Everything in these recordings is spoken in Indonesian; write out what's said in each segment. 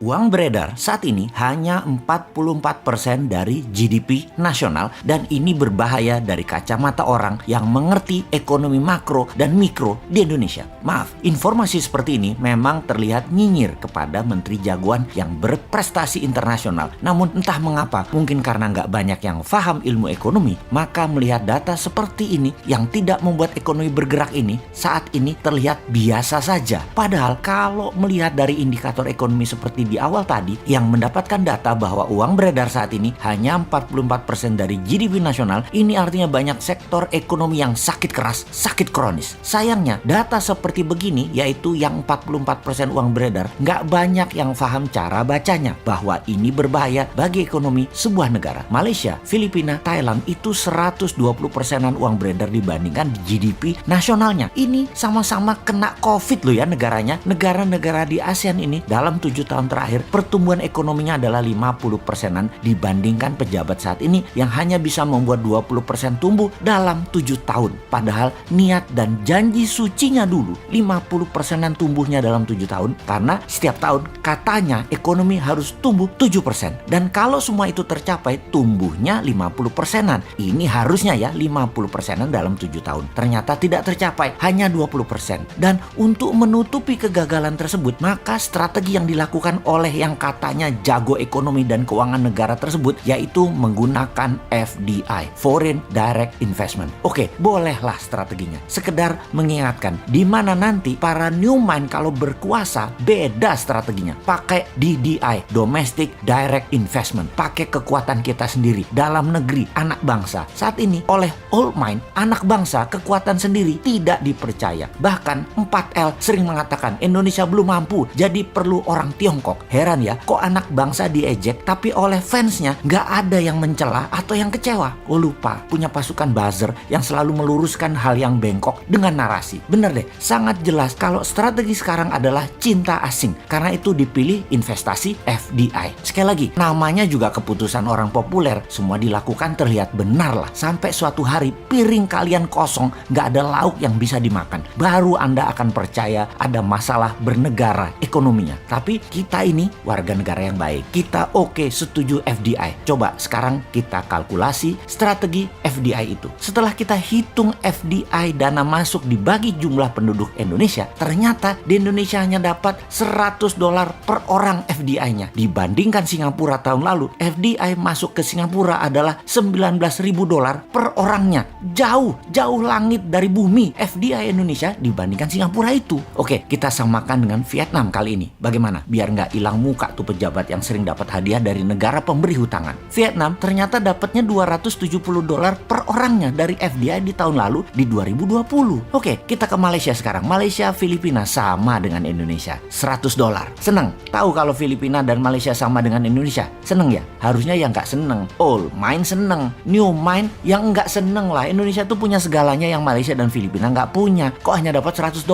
Uang beredar saat ini hanya 44% dari GDP nasional dan ini berbahaya dari kacamata orang yang mengerti ekonomi makro dan mikro di Indonesia. Maaf, informasi seperti ini memang terlihat nyinyir kepada menteri jagoan yang berprestasi internasional. Namun entah mengapa, mungkin karena nggak banyak yang paham ilmu ekonomi, maka melihat data seperti ini yang tidak membuat ekonomi bergerak ini saat ini terlihat biasa saja. Padahal kalau melihat dari indikator ekonomi seperti di awal tadi yang mendapatkan data bahwa uang beredar saat ini hanya 44% dari GDP nasional, ini artinya banyak sektor ekonomi yang sakit keras, sakit kronis. Sayangnya data seperti begini, yaitu yang 44% uang beredar, nggak banyak yang paham cara bacanya bahwa ini berbahaya bagi ekonomi sebuah negara. Malaysia, Filipina, Thailand itu 120%-an uang beredar dibandingkan GDP nasionalnya. Ini sama-sama kena COVID loh ya negaranya. Negara-negara di ASEAN ini dalam 7 tahun terakhir pertumbuhan ekonominya adalah 50%-an dibandingkan pejabat saat ini yang hanya bisa membuat 20% tumbuh dalam 7 tahun. Padahal niat dan janji sucinya dulu 50%-an tumbuhnya dalam 7 tahun karena setiap tahun katanya ekonomi harus tumbuh 7%. Dan kalau semua itu tercapai tumbuhnya 50%-an. Ini harusnya ya 50%-an dalam 7 tahun. Ternyata tidak tercapai, hanya 20%. Dan untuk menutupi kegagalan tersebut, maka strategi yang dilakukan oleh yang katanya jago ekonomi dan keuangan negara tersebut yaitu menggunakan FDI, Foreign Direct Investment. Oke, bolehlah strateginya. Sekedar mengingatkan di mana nanti para Newmind kalau berkuasa beda strateginya. Pakai DDI, Domestic Direct Investment. Pakai kekuatan kita sendiri dalam negeri, anak bangsa. Saat ini oleh Oldmind, anak bangsa kekuatan sendiri tidak dipercaya. Bahkan 4L sering mengatakan Indonesia belum mampu, jadi perlu orang Tiongkok. Heran ya, kok anak bangsa diejek tapi oleh fansnya nggak ada yang mencela atau yang kecewa. Oh lupa, punya pasukan buzzer yang selalu meluruskan hal yang bengkok dengan narasi. Bener deh, sangat jelas kalau strategi sekarang adalah cinta asing. Karena itu dipilih investasi FDI. Sekali lagi, namanya juga keputusan orang populer. Semua dilakukan terlihat benar lah. Sampai suatu hari piring kalian kosong, nggak ada lauk yang bisa dimakan. Baru Anda akan percaya ada masalah bernegara ekonominya. Tapi kita ini warga negara yang baik. Kita oke, setuju FDI. Coba sekarang kita kalkulasi strategi FDI itu. Setelah kita hitung FDI dana masuk dibagi jumlah penduduk Indonesia, ternyata di Indonesia hanya dapat $100 per orang FDI-nya. Dibandingkan Singapura tahun lalu, FDI masuk ke Singapura adalah $19.000 per orangnya. Jauh langit dari bumi FDI Indonesia dibandingkan Singapura itu. Oke, kita samakan dengan Vietnam kali ini. Bagaimana? Biar nggak hilang muka tuh pejabat yang sering dapat hadiah dari negara pemberi hutangan. Vietnam ternyata dapatnya $270 per orangnya dari FDI di tahun lalu di 2020. Oke, kita ke Malaysia sekarang. Malaysia, Filipina sama dengan Indonesia. $100. Seneng? Tahu kalau Filipina dan Malaysia sama dengan Indonesia? Seneng ya? Harusnya yang nggak seneng. Oldmind seneng. Newmind yang nggak seneng lah. Indonesia tuh punya segalanya yang Malaysia dan Filipina nggak punya. Kok hanya dapat $100?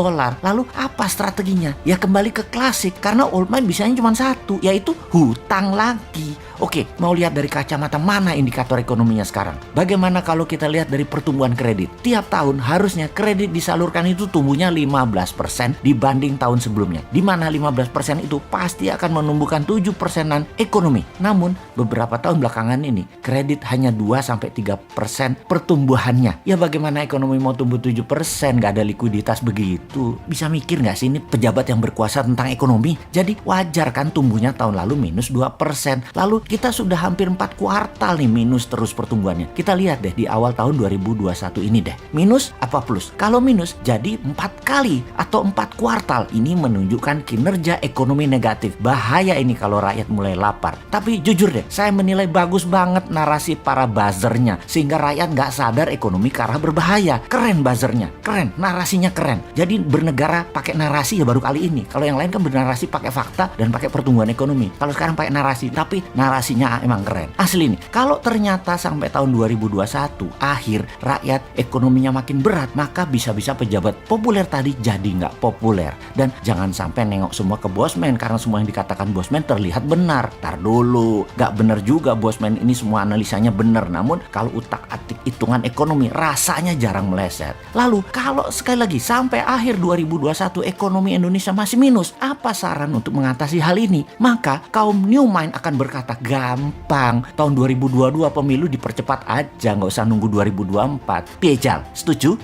Lalu apa strateginya? Ya kembali ke klasik. Karena Oldmind bisanya cuma satu, yaitu hutang lagi. Oke, mau lihat dari kacamata mana indikator ekonominya sekarang? Bagaimana kalau kita lihat dari pertumbuhan kredit? Tiap tahun harusnya kredit disalurkan itu tumbuhnya 15% dibanding tahun sebelumnya. Di mana 15% itu pasti akan menumbuhkan 7%-an ekonomi. Namun, beberapa tahun belakangan ini, kredit hanya 2-3% pertumbuhannya. Ya bagaimana ekonomi mau tumbuh 7%? Nggak ada likuiditas begitu. Bisa mikir nggak sih ini pejabat yang berkuasa tentang ekonomi? Jadi wajar kan tumbuhnya tahun lalu minus 2%. Lalu kita sudah hampir 4 kuartal nih minus terus pertumbuhannya. Kita lihat deh di awal tahun 2021 ini deh. Minus apa plus? Kalau minus jadi 4 kali atau 4 kuartal. Ini menunjukkan kinerja ekonomi negatif. Bahaya ini kalau rakyat mulai lapar. Tapi jujur deh, saya menilai bagus banget narasi para buzzernya. Sehingga rakyat nggak sadar ekonomi ke arah berbahaya. Keren buzzernya, keren. Narasinya keren. Jadi bernegara pakai narasi ya baru kali ini. Kalau yang lain kan bernarasi pakai fakta dan pakai pertumbuhan ekonomi. Kalau sekarang pakai narasi, tapi narasi kalkulasinya emang keren. Asli nih, kalau ternyata sampai tahun 2021 akhir rakyat ekonominya makin berat, maka bisa-bisa pejabat populer tadi jadi nggak populer. Dan jangan sampai nengok semua ke Bosman karena semua yang dikatakan Bosman terlihat benar. Tar dulu, nggak benar juga Bosman ini semua analisanya benar. Namun kalau utak-atik hitungan ekonomi rasanya jarang meleset. Lalu kalau sekali lagi sampai akhir 2021 ekonomi Indonesia masih minus, apa saran untuk mengatasi hal ini? Maka kaum new mind akan berkata, gampang, tahun 2022 pemilu dipercepat aja, nggak usah nunggu 2024. Piejal, setuju?